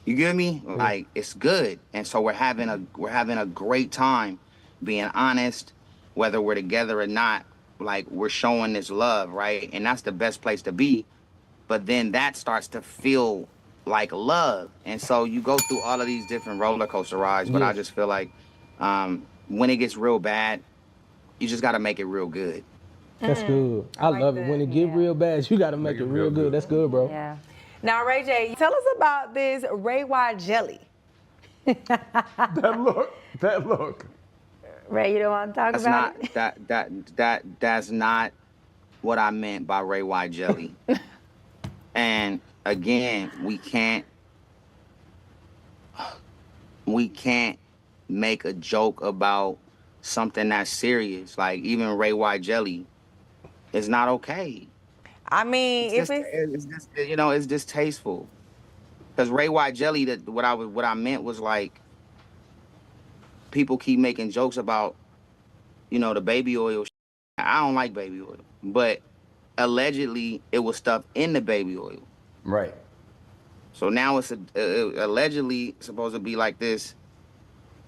you get me? Like, it's good. And so we're having a great time being honest, whether we're together or not. Like, we're showing this love, right? And that's the best place to be. But then that starts to feel like love. And so you go through all of these different roller coaster rides. But I just feel like when it gets real bad, you just got to make it real good. That's good. I love it. When it get real bad, you got to make it real good. That's good, bro. Yeah. Now, Ray J, tell us about this Ray Y jelly. That look. Ray, you don't want to talk That's about not it? that's not what I meant by Ray White jelly. And again, we can't make a joke about something that's serious. Like even Ray White jelly is not okay. I mean, It's just it's distasteful. Because Ray White jelly, what I meant was like people keep making jokes about, the baby oil. I don't like baby oil, but allegedly it was stuff in the baby oil. Right. So now it's allegedly supposed to be like this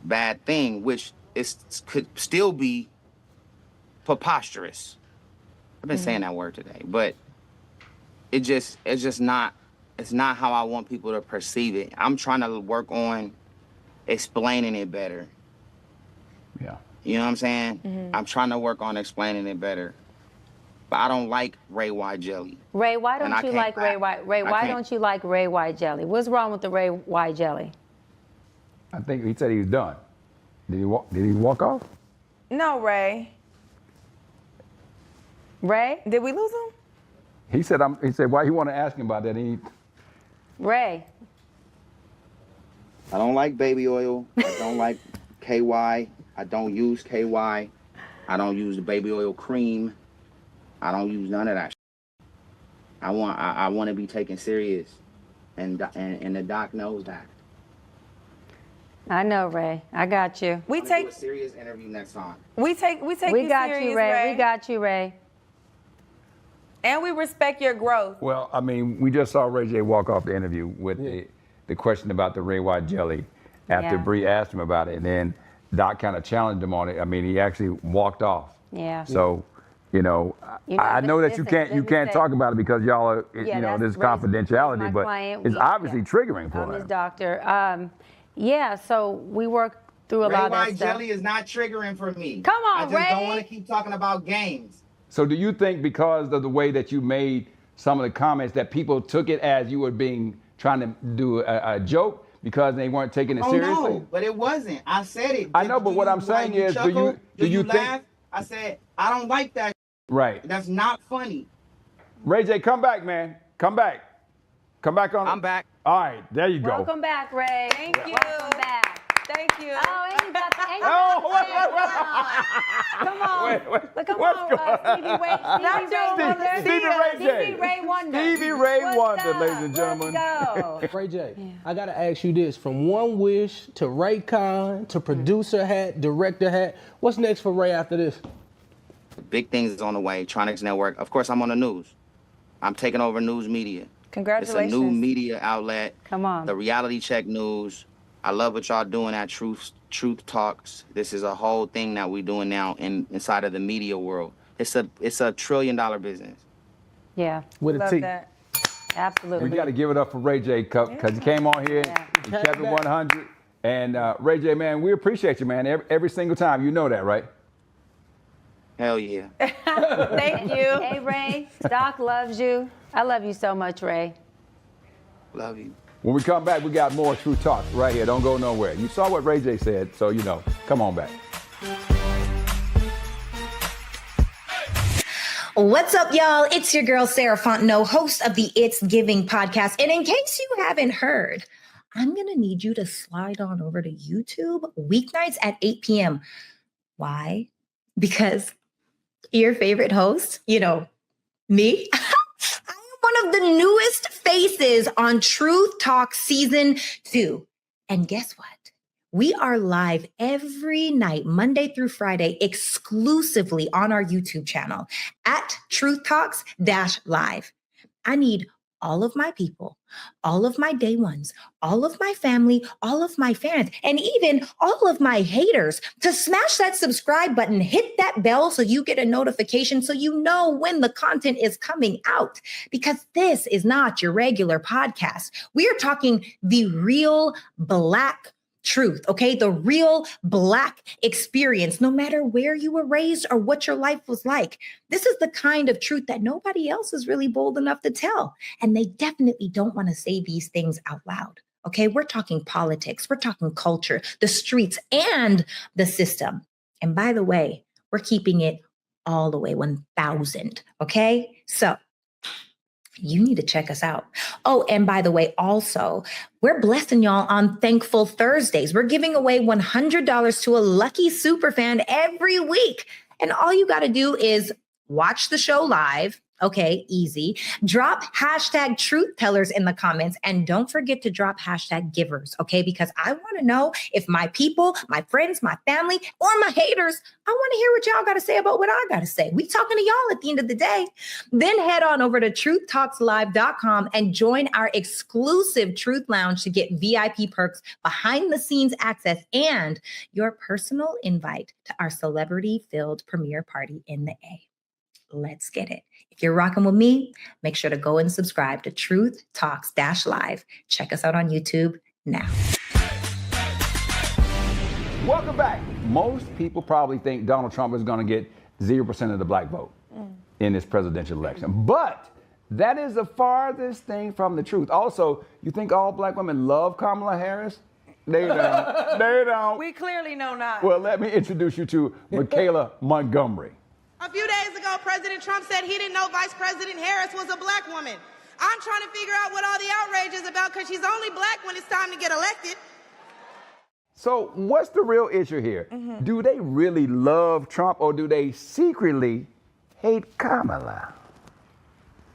bad thing, which could still be preposterous. I've been saying that word today, but it's not how I want people to perceive it. I'm trying to work on explaining it better. Yeah. You know what I'm saying? I'm trying to work on explaining it better. But I don't like Ray White jelly. Ray, why don't you like Ray White? Ray, why don't you like Ray White jelly? What's wrong with the Ray White jelly? I think he said he was done. Did he walk off? no, Ray. Ray? Did we lose him? He said why you want to ask him about that? Ray. I don't like baby oil. I don't like KY. I don't use KY. I don't use the baby oil cream. I don't use none of that. I want to be taken serious, and the doc knows that. I know, Ray. I got you. We Do take a serious interview next time. we take We you got serious, you, Ray. We got you, Ray. And we respect your growth. Well, I mean, we just saw Ray J walk off the interview with the question about the Ray White jelly after Yeah. Bree asked him about it, and then Doc kind of challenged him on it. I mean, he actually walked off. Yeah. So, I know that you listen, let me can't say- talk about it because y'all are, that's there's Ray's confidentiality, my but client. it's obviously triggering for I'm his him. doctor. Yeah, so we work through a Ray lot of that White stuff. jelly is not triggering for me. Come on, I just Ray. don't want to keep talking about games. So do you think because of the way that you made some of the comments that people took it as you were trying to do a joke because they weren't taking it seriously? No, but it wasn't. I said it. I know, but what I'm saying is, do you think- laugh? I said, I don't like that. Right. That's not funny. Ray J, come back, man. Come back. Come back on. I'm back. All right, there you go. Welcome back, Ray. Thank you. Welcome back. Thank you. Oh, and you got the Oh, Come on. Wait. Come What's on, going Stevie Ray. Stevie Ray Stevie Ray Wonder. Stevie Ray What's Wonder, up? ladies and gentlemen. Let's go. Ray J, I gotta ask you this: from One Wish to Raycon to producer hat, director hat, what's next for Ray after this? Big things is on the way. Tronics Network. Of course, I'm on the news. I'm taking over news media. Congratulations. It's a new media outlet. Come on. The Reality Check News. I love what y'all doing at Truth Talks. This is a whole thing that we're doing now inside of the media world. It's a $1 trillion business. Yeah, With a Love T. that. absolutely. We got to give it up for Ray J because he came on here, he kept it 100. And Ray J, man, we appreciate you, man, every single time. You know that, right? Hell yeah. Thank you. Hey, Ray, Doc loves you. I love you so much, Ray. Love you. When we come back, we got more True Talks right here. Don't go nowhere. You saw what Ray J said, so come on back. What's up, y'all? It's your girl, Sarah Fontenot, host of the It's Giving podcast. And in case you haven't heard, I'm going to need you to slide on over to YouTube weeknights at 8 p.m. Why? Because your favorite host, me, I'm one of the newest faces on Truth Talk Season 2. And guess what? We are live every night, Monday through Friday, exclusively on our YouTube channel at Truth Talks-Live. I need all of my people, all of my day ones, all of my family, all of my fans, and even all of my haters to smash that subscribe button, hit that bell so you get a notification so you know when the content is coming out. Because this is not your regular podcast. We are talking the real Black truth, okay? The real Black experience, no matter where you were raised or what your life was like. This is the kind of truth that nobody else is really bold enough to tell. And they definitely don't want to say these things out loud, okay? We're talking politics, we're talking culture, the streets, and the system. And by the way, we're keeping it all the way 1,000. Okay? So you need to check us out. Oh, and by the way, also, we're blessing y'all on Thankful Thursdays. We're giving away $100 to a lucky superfan every week. And all you got to do is watch the show live. Okay, easy. Drop hashtag truth tellers in the comments, and don't forget to drop hashtag givers, okay? Because I want to know if my people, my friends, my family, or my haters, I want to hear what y'all got to say about what I got to say. We talking to y'all at the end of the day. Then head on over to truthtalkslive.com and join our exclusive Truth Lounge to get VIP perks, behind the scenes access, and your personal invite to our celebrity-filled premiere party in the A. Let's get it. If you're rocking with me, make sure to go and subscribe to Truth Talks Live. Check us out on YouTube now. Welcome back. Most people probably think Donald Trump is going to get 0% of the black vote in this presidential election. But that is the farthest thing from the truth. Also, you think all black women love Kamala Harris? They don't. They don't. We clearly know not. Well, let me introduce you to Michaela Montgomery. A few days ago, President Trump said he didn't know Vice President Harris was a black woman. I'm trying to figure out what all the outrage is about, because she's only black when it's time to get elected. So what's the real issue here? Do they really love Trump, or do they secretly hate Kamala?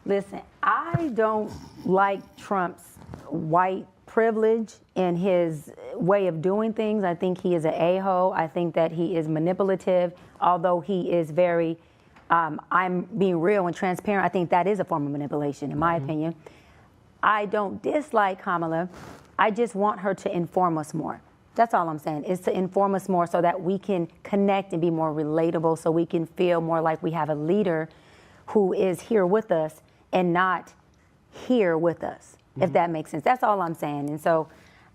Listen, I don't like Trump's white privilege and his way of doing things. I think he is an a-hole. I think that he is manipulative, although he is very, I'm being real and transparent. I think that is a form of manipulation, in my opinion. I don't dislike Kamala. I just want her to inform us more. That's all I'm saying, is to inform us more so that we can connect and be more relatable, so we can feel more like we have a leader who is here with us and not here with us, if that makes sense. That's all I'm saying. And so,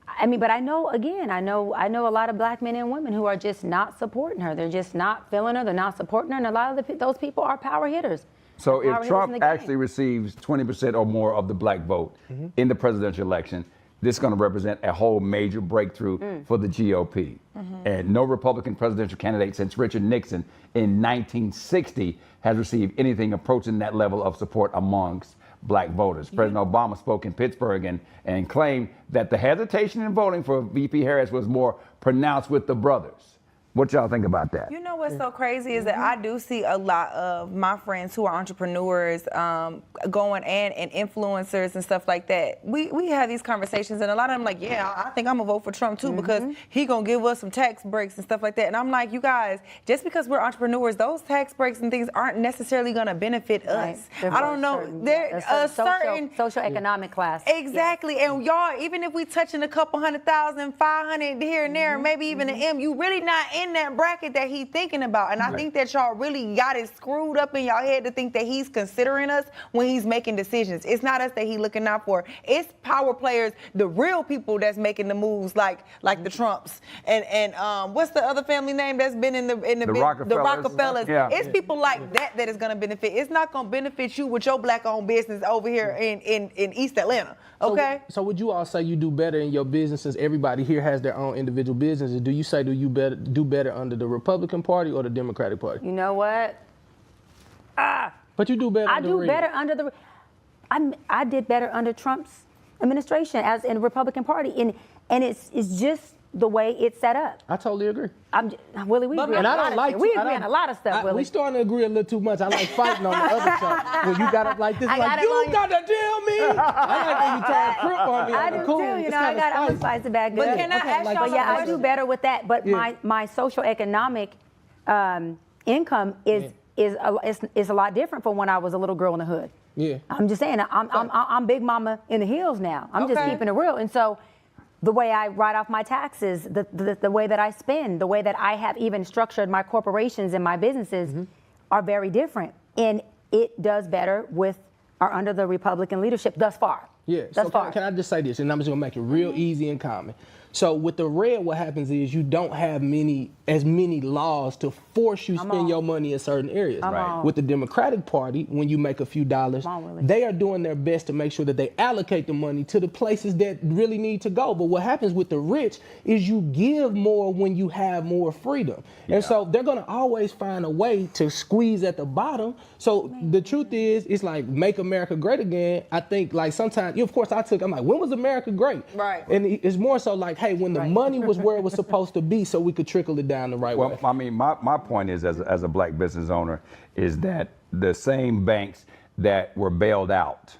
I mean, but I know, again, I know a lot of black men and women who are just not supporting her. They're just not feeling her. They're not supporting her. And a lot of those people are power hitters. So if Trump actually receives 20% or more of the black vote in the presidential election, this is going to represent a whole major breakthrough for the GOP. And no Republican presidential candidate since Richard Nixon in 1960 has received anything approaching that level of support amongst black voters. President Obama spoke in Pittsburgh and claimed that the hesitation in voting for VP Harris was more pronounced with the brothers. What y'all think about that? You know what's so crazy is that I do see a lot of my friends who are entrepreneurs going and influencers and stuff like that. We have these conversations, and a lot of them like, yeah, I think I'm gonna vote for Trump too, because he gonna give us some tax breaks and stuff like that. And I'm like, you guys, just because we're entrepreneurs, those tax breaks and things aren't necessarily gonna benefit us. I don't know. They're a certain socioeconomic class. Exactly. And y'all, even if we touching a couple 100,000, 500 here and there, maybe even an M, you really not in that bracket that he's thinking about. And I think that y'all really got it screwed up in y'all head to think that he's considering us when he's making decisions. It's not us that he's looking out for. It's power players, the real people that's making the moves, like the Trumps and what's the other family name that's been in the Rockefellers. Yeah. It's people like that is going to benefit. It's not going to benefit you with your black-owned business over here in East Atlanta. Okay. So would you all say you do better in your business, since everybody here has their own individual businesses? Do you say do you do better under the Republican Party or the Democratic Party? You know what? But you do better. I do better under the. I did better under Trump's administration as in the Republican Party, and it's just the way it's set up. I totally agree. Willie, we agree on a lot of stuff. We agree on a lot of stuff, Willie. We starting to agree a little too much. I like fighting on the other side. When you got it like this, you got to tell me. I like when you try to crip on me. I do cool. too. You know, I'm gonna spice it back good. But can I ask y'all? But yeah, I do better with that. But my socioeconomic income is a lot different from when I was a little girl in the hood. Yeah. I'm just saying, I'm big mama in the hills now. I'm just keeping it real. And so the way I write off my taxes, the way that I spend, the way that I have even structured my corporations and my businesses are very different. And it does better with or under the Republican leadership thus far. Yeah. Thus So far. can I just say this, and I'm just gonna make it real easy and common. So with the red, what happens is you don't have as many laws to force you spend your money in certain areas. With the Democratic Party, when you make a few dollars, they are doing their best to make sure that they allocate the money to the places that really need to go. But what happens with the rich is you give more when you have more freedom. And so they're going to always find a way to squeeze at the bottom. So the truth is, it's like make America great again. I think like sometimes, of course I'm like, when was America great? Right. And it's more so like, hey, when the money was where it was supposed to be so we could trickle it down the right way. Well, I mean, my point is, as a black business owner, is that the same banks that were bailed out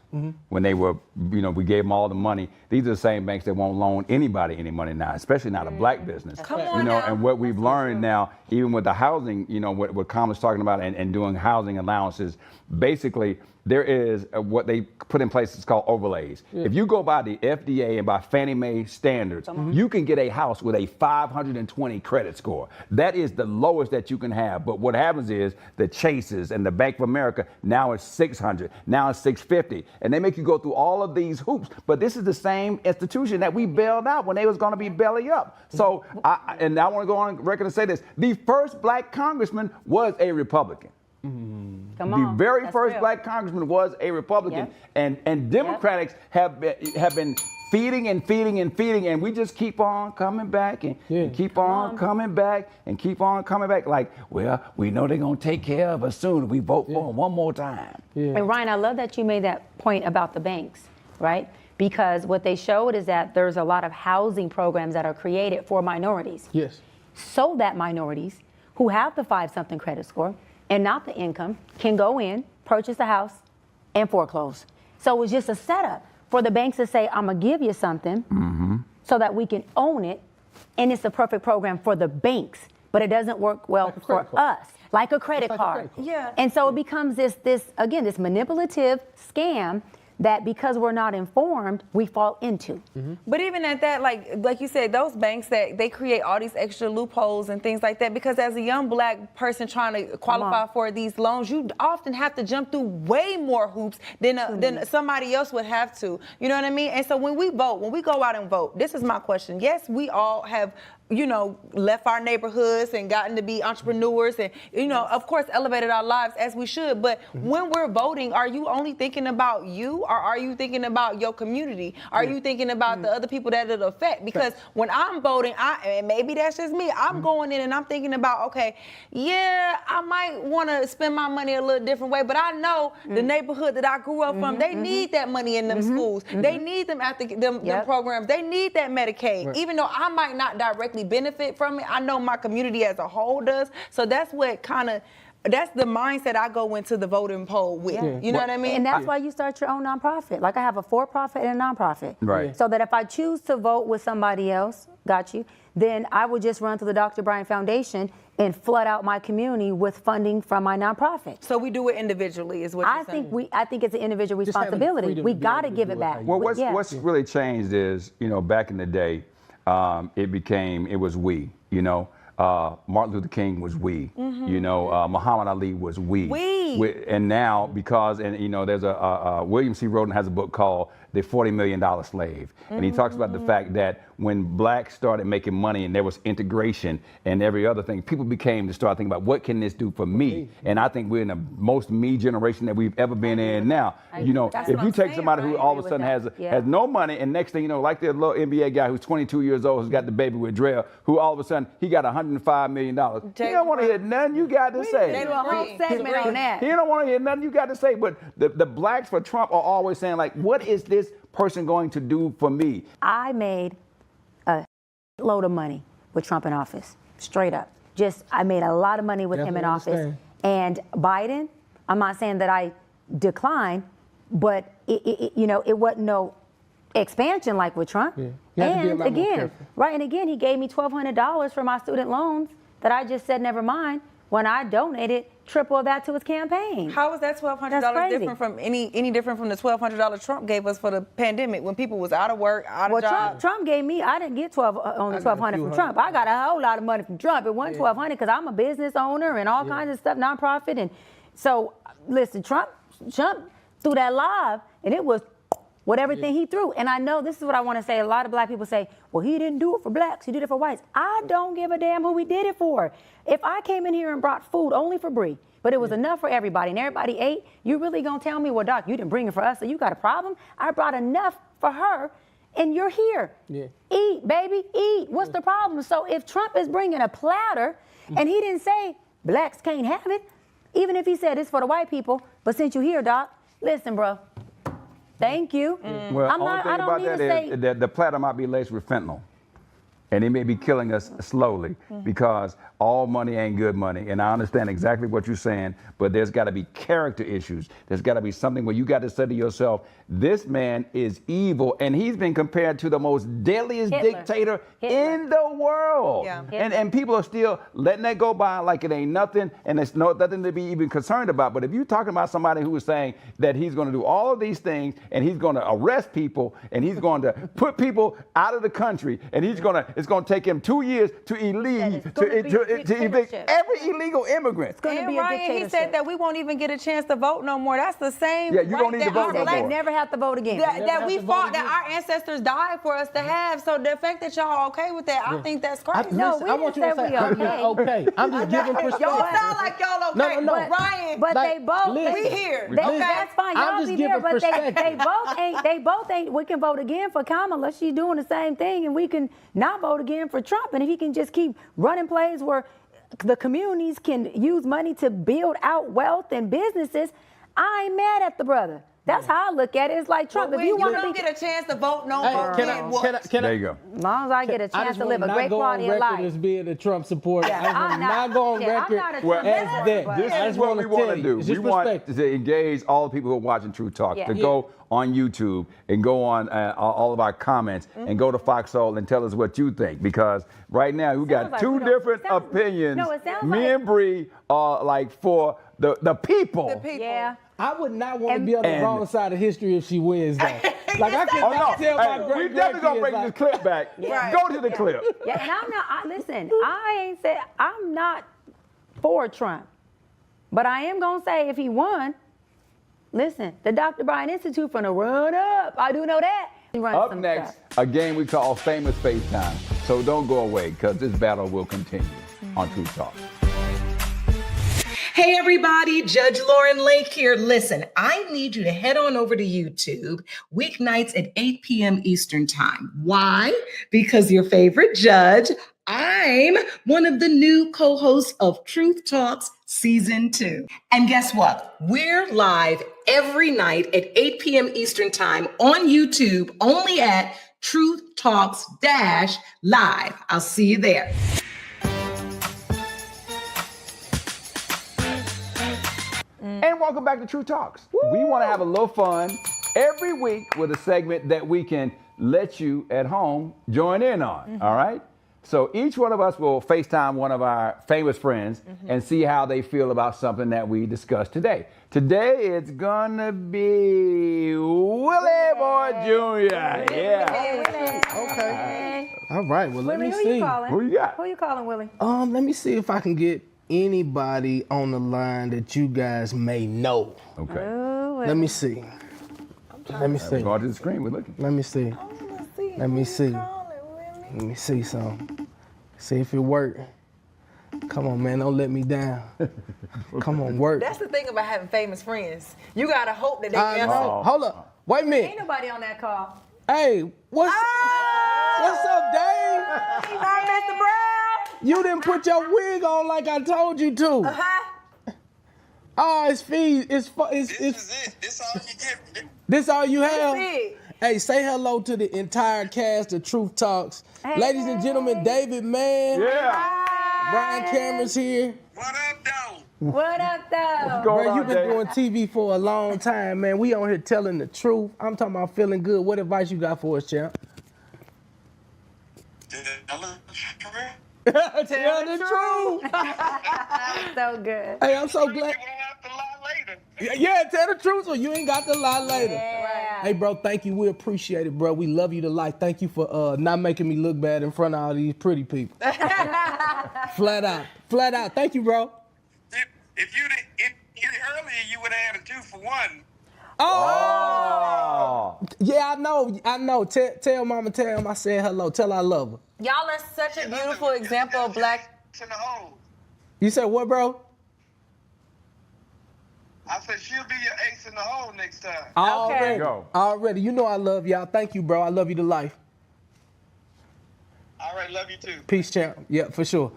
when they were, we gave them all the money. These are the same banks that won't loan anybody any money now, especially not a black business. Come on now. And what we've learned now, even with the housing, what Kamal's talking about and doing housing allowances, basically there is what they put in place. It's called overlays. If you go by the FDA and by Fannie Mae standards, you can get a house with a 520 credit score. That is the lowest that you can have. But what happens is the Chases and the Bank of America, now it's 600, now it's 650. And they make you go through all of these hoops. But this is the same institution that we bailed out when they was going to be belly up. So, I want to go on record and say this. The first black congressman was a Republican. The very first black congressman was a Republican, and Democrats have been feeding and feeding and feeding, and we just keep on coming back and keep on coming back and keep on coming back. Like, well, we know they're gonna take care of us soon if we vote for them one more time. And Ryan, I love that you made that point about the banks, right? Because what they showed is that there's a lot of housing programs that are created for minorities. Yes. So that minorities who have the 5-something credit score and not the income can go in, purchase a house, and foreclose. So it's just a setup for the banks to say, I'm gonna give you something so that we can own it, and it's the perfect program for the banks, but it doesn't work well for us, like a credit card. Yeah. And so it becomes this manipulative scam that because we're not informed, we fall into. But even at that, like you said, those banks that they create all these extra loopholes and things like that, because as a young black person trying to qualify for these loans, you often have to jump through way more hoops than somebody else would have to. You know what I mean? And so when we go out and vote, this is my question. Yes, we all have left our neighborhoods and gotten to be entrepreneurs and, of course, elevated our lives as we should. But when we're voting, are you only thinking about you, or are you thinking about your community? Are you thinking about the other people that it'll affect? Because when I'm voting, and maybe that's just me, I'm going in and I'm thinking about, okay, I might want to spend my money a little different way, but I know the neighborhood that I grew up from, they need that money in them schools. They need them after them programs. They need that Medicaid. Even though I might not directly benefit from it, I know my community as a whole does. So that's what that's the mindset I go into the voting poll with. You know what I mean? And that's why you start your own nonprofit. Like I have a for-profit and a nonprofit. Right. So that if I choose to vote with somebody else, then I would just run to the Dr. Bryant Foundation and flood out my community with funding from my nonprofit. So we do it individually, is what you're saying? I think it's an individual responsibility. We got to give it back. Well, what's really changed is, back in the day, it was we, Martin Luther King was we, Muhammad Ali was we. And now, because, there's William C. Roden has a book called The $40 Million Slave. And he talks about the fact that when blacks started making money and there was integration and every other thing, people became to start thinking about what can this do for me? And I think we're in the most me generation that we've ever been in now. If you take somebody who all of a sudden has no money, and next thing you know, like the little NBA guy who's 22 years old, who's got the baby with Drell, who all of a sudden he got $105 million. He don't want to hear nothing you got to say. They do a whole segment on that. He don't want to hear nothing you got to say. But the blacks for Trump are always saying, like, what is this person going to do for me? I made a load of money with Trump in office, straight up. I made a lot of money with him in office. And Biden, I'm not saying that I declined, but it wasn't no expansion like with Trump. And again, he gave me $1,200 for my student loans that I just said never mind when I donated triple that to his campaign. How is that $1,200 different from any different from the $1,200 Trump gave us for the pandemic when people was out of work, out of job? Trump gave me, I didn't get only $1,200 from Trump. I got a whole lot of money from Trump. It wasn't $1,200 because I'm a business owner and all kinds of stuff, nonprofit. And so, listen, Trump threw that live and it was with everything he threw. And I know this is what I want to say. A lot of black people say, well, he didn't do it for blacks. He did it for whites. I don't give a damn who he did it for. If I came in here and brought food only for Bree, but it was enough for everybody and everybody ate, you really going to tell me, well, Doc, you didn't bring it for us, so you got a problem? I brought enough for her, and you're here. Yeah. Eat, baby, eat. What's the problem? So if Trump is bringing a platter, and he didn't say blacks can't have it, even if he said it's for the white people, but since you're here, Doc, listen, bro. Thank you. Well, only thing about that is that the platter might be laced with fentanyl. And it may be killing us slowly because all money ain't good money. And I understand exactly what you're saying, but there's got to be character issues. There's got to be something where you got to say to yourself, this man is evil, and he's been compared to the most deadliest dictator in the world. Yeah. And people are still letting that go by like it ain't nothing, and it's nothing to be even concerned about. But if you're talking about somebody who is saying that he's going to do all of these things, and he's going to arrest people, and he's going to put people out of the country, and it's going to take him 2 years to evict every illegal immigrant. And Ryan, he said that we won't even get a chance to vote no more. That's the same. Yeah, you don't need to vote no more. Never have to vote again. That we fought, that our ancestors died for us to have. So the fact that y'all are okay with that, I think that's crazy. No, we didn't say we okay. I'm just giving perspective. Y'all sound like y'all okay. No. But Ryan, but they both. We here. That's fine. Y'all be there, but they both ain't. We can vote again for Kamala. She's doing the same thing, and we can not vote again for Trump. And if he can just keep running plays where the communities can use money to build out wealth and businesses, I ain't mad at the brother. That's how I look at it. It's like Trump. Well, if you don't get a chance to vote no more, there you go. As long as I get a chance to live a great quality of life. As being a Trump supporter. Yeah, I'm not go on record as that. This is what we want to do. We want to engage all the people who are watching True Talk to go on YouTube and go on all of our comments and go to Foxhole and tell us what you think, because right now we got two different opinions. Me and Bree are like for the people. The people. Yeah. I would not want to be on the wrong side of history if she wins, though. Like, I can't tell my great we definitely going to bring this clip back. Go to the clip. Yeah, and I'm not, listen, I ain't said, I'm not for Trump. But I am going to say if he won, listen, the Dr. Bryant Institute finna run up. I do know that. Up next, a game we call Famous FaceTime. So don't go away, because this battle will continue on True Talk. Hey everybody, Judge Lauren Lake here. Listen, I need you to head on over to YouTube weeknights at 8 p.m. Eastern Time. Why? Because your favorite judge, I'm one of the new co-hosts of Truth Talks Season 2. And guess what? We're live every night at 8 p.m. Eastern Time on YouTube, only at Truth Talks-Live. I'll see you there. And welcome back to True Talks. Woo! We want to have a little fun every week with a segment that we can let you at home join in on, all right? So each one of us will FaceTime one of our famous friends and see how they feel about something that we discussed today. Today it's gonna be Willie Boy Jr. Yeah. Okay. All right, well, let Willie, me who see. you calling? Who you got? Who you calling, Willie? Let me see if I can get anybody on the line that you guys may know. Okay. Ooh, Let me see. Let me see. Go to the screen, we're looking. Let me see. Let me see. Let me see some. See if it work. Come on, man, don't let me down. Come on, work. That's the thing about having famous friends. You gotta hope that they answer. Hold up. Wait a minute. Ain't nobody on that call. Hey, what's up, Dave? Hi, Mr. Brown. You didn't put your wig on like I told you to. Oh, it's fees. This is it. This all you get. This all you have? Hey, say hello to the entire cast of Truth Talks. Hey. Ladies and gentlemen, David Mann. Yeah. Brian Cameron's here. What up, though? What up, though? Bro, you've been doing TV for a long time, man. We on here telling the truth. I'm talking about feeling good. What advice you got for us, champ? Tell the truth. So good. Hey, I'm so glad. Yeah, tell the truth, so you ain't got to lie later. Yeah. Hey, bro, thank you. We appreciate it, bro. We love you to life. Thank you for not making me look bad in front of all these pretty people. Flat out. Thank you, bro. If earlier you would have had a 2-for-1. Oh! Yeah, I know. Tell mama, tell him I said hello. Tell her I love her. Y'all are such a beautiful example of black. You said what, bro? I said she'll be your ace in the hole next time. Already. Go. Already. You know I love y'all. Thank you, bro. I love you to life. All right, love you too. Peace, champ. Yeah, for sure.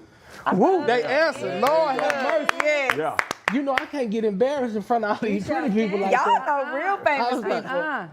Woo, they answered. Lord have mercy. Yeah. You know I can't get embarrassed in front of all these pretty people like Y'all that. are real famous people.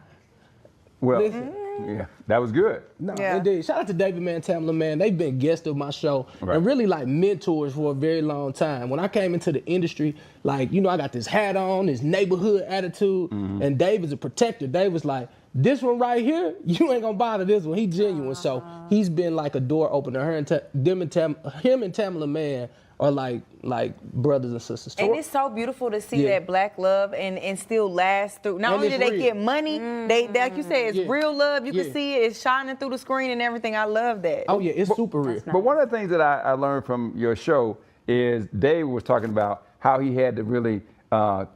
Well, Listen. yeah, that was good. No, Yeah. indeed. Shout out to David Man, Tamla Man. They've been guests of my show Right. and really like mentors for a very long time. When I came into the industry, like, you know, I got this hat on, this neighborhood attitude, and Dave is a protector. Dave was like, this one right here, you ain't gonna bother this one. He genuine. So he's been like a door opener. Him and Tamla Man are like brothers and sisters. And it's so beautiful to see that black love and still last through. Not And only it's do they real. get money, they like you said, it's real love. You Yeah. can see it. It's shining through the screen and everything. I love that. Oh yeah, it's super real. But one of the things that I learned from your show is Dave was talking about how he had to really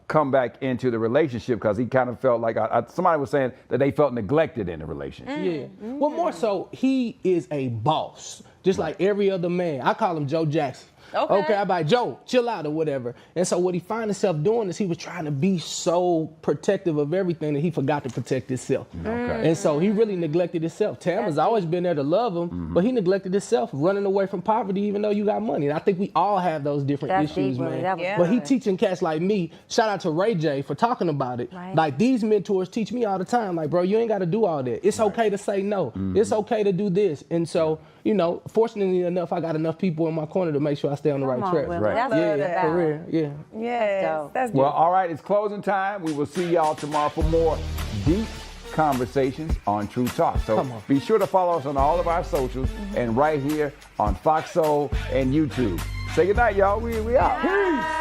come back into the relationship because he kind of felt like somebody was saying that they felt neglected in the relationship. Yeah. Well, more so, he is a boss, just like every other man. I call him Joe Jackson. Okay, I'm like, Joe, chill out or whatever. And so what he found himself doing is he was trying to be so protective of everything that he forgot to protect himself. Okay. And so he really neglected himself. Tam has always been there to love him, but he neglected himself, running away from poverty even though you got money. And I think we all have those different That's issues, deep, man. that was But he good. teaching cats like me. Shout out to Ray J for talking about it. Right. Like these mentors teach me all the time. Like, bro, you ain't got to do all that. It's okay to say no. It's okay to do this. And so, you know, fortunately enough, I got enough people in my corner to make sure I stay on the right track. Right. That's Yeah, what it's about. for real. Yeah. Yes, that's Well, all right, it's closing time. We will see y'all tomorrow for more deep conversations on True Talk. So Come on. be sure to follow us on all of our socials and right here on Fox Soul and YouTube. Say goodnight, y'all. We out. Peace.